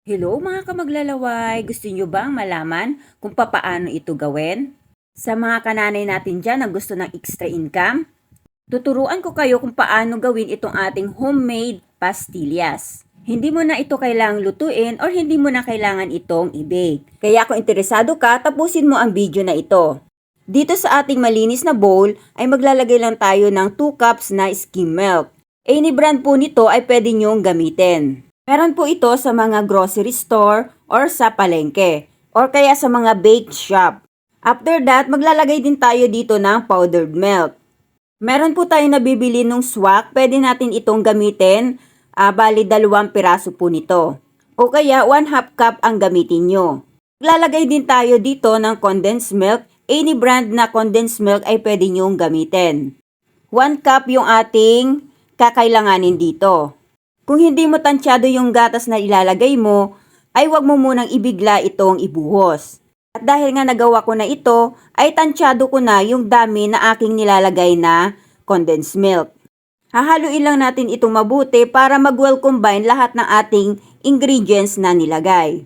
Hello mga kamaglalaway! Gusto nyo bang malaman kung papaano ito gawin? Sa mga kananay natin dyan na gusto ng extra income, tuturuan ko kayo kung paano gawin itong ating homemade pastillas. Hindi mo na ito kailangang lutuin or hindi mo na kailangan itong i-bake. Kaya kung interesado ka, tapusin mo ang video na ito. Dito sa ating malinis na bowl ay maglalagay lang tayo ng 2 cups na skim milk. Any brand po nito ay pwede nyong gamitin. Meron po ito sa mga grocery store or sa palengke or kaya sa mga bake shop. After that, maglalagay din tayo dito ng powdered milk. Meron po tayo nabibili ng swak, pwede natin itong gamitin, bali 2 piraso po nito. O kaya 1/2 cup ang gamitin nyo. Maglalagay din tayo dito ng condensed milk, any brand na condensed milk ay pwede nyong gamitin. 1 cup yung ating kakailanganin dito. Kung hindi mo tansyado yung gatas na ilalagay mo, ay wag mo munang ibigla itong ibuhos. At dahil nga nagawa ko na ito, ay tansyado ko na yung dami na aking nilalagay na condensed milk. Hahaluin lang natin itong mabuti para mag-well combine lahat ng ating ingredients na nilagay.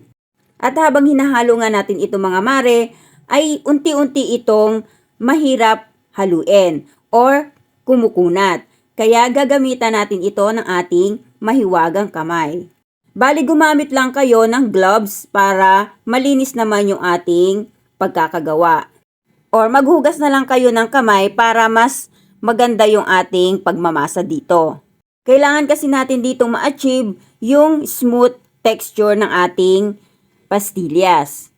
At habang hinahalo nga natin ito mga mare, ay unti-unti itong mahirap haluin or kumukunat. Kaya gagamitan natin ito ng ating mahiwagang kamay. Bali gumamit lang kayo ng gloves para malinis naman yung ating pagkakagawa. Or maghugas na lang kayo ng kamay para mas maganda yung ating pagmamasa dito. Kailangan kasi natin ditong ma-achieve yung smooth texture ng ating pastillas.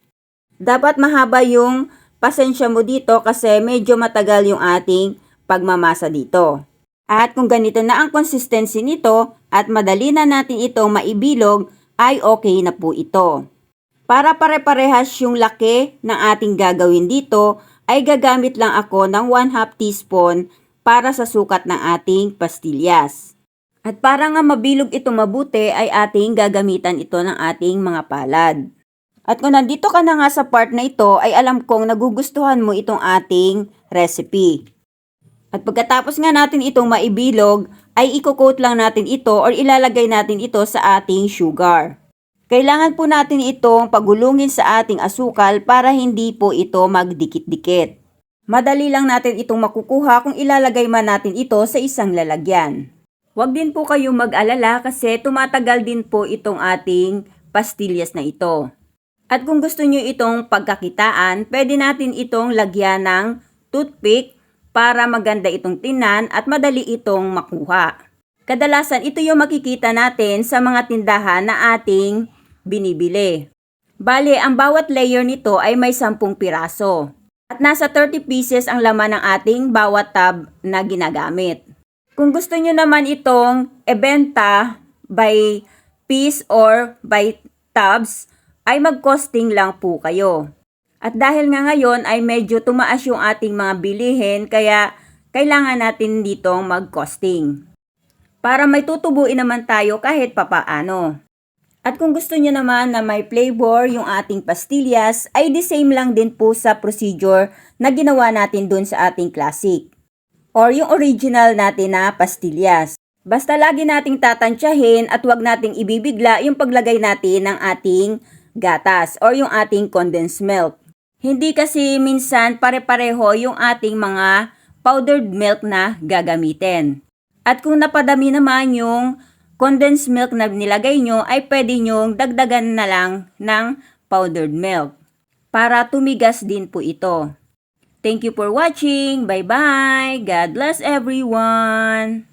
Dapat mahaba yung pasensya mo dito kasi medyo matagal yung ating pagmamasa dito. At kung ganito na ang consistency nito at madali na natin itong maibilog, ay okay na po ito. Para pare-parehas yung laki ng ating gagawin dito, ay gagamit lang ako ng 1/2 teaspoon para sa sukat ng ating pastillas. At para nga mabilog ito mabuti, ay ating gagamitan ito ng ating mga palad. At kung nandito ka na nga sa part na ito, ay alam kong nagugustuhan mo itong ating recipe. At pagkatapos nga natin itong maibilog, ay i-coat lang natin ito or ilalagay natin ito sa ating sugar. Kailangan po natin itong pagulungin sa ating asukal para hindi po ito magdikit-dikit. Madali lang natin itong makukuha kung ilalagay man natin ito sa isang lalagyan. Huwag din po kayong mag-alala kasi tumatagal din po itong ating pastillas na ito. At kung gusto nyo itong pagkakitaan, pwede natin itong lagyan ng toothpick para maganda itong tingnan at madali itong makuha. Kadalasan ito yung makikita natin sa mga tindahan na ating binibili. Bale, ang bawat layer nito ay may 10 piraso. At nasa 30 pieces ang laman ng ating bawat tub na ginagamit. Kung gusto nyo naman itong ibenta by piece or by tubs, ay mag-costing lang po kayo. At dahil nga ngayon ay medyo tumaas yung ating mga bilihin, kaya kailangan natin ditong mag-costing. Para may tutubuin naman tayo kahit papaano. At kung gusto niyo naman na may flavor yung ating pastillas, ay the same lang din po sa procedure na ginawa natin dun sa ating classic. Or yung original natin na pastillas. Basta lagi nating tatansyahin at wag nating ibibigla yung paglagay natin ng ating gatas or yung ating condensed milk. Hindi kasi minsan pare-pareho yung ating mga powdered milk na gagamitin. At kung napadami naman yung condensed milk na nilagay nyo, ay pwede nyong dagdagan na lang ng powdered milk para tumigas din po ito. Thank you for watching. Bye-bye. God bless everyone.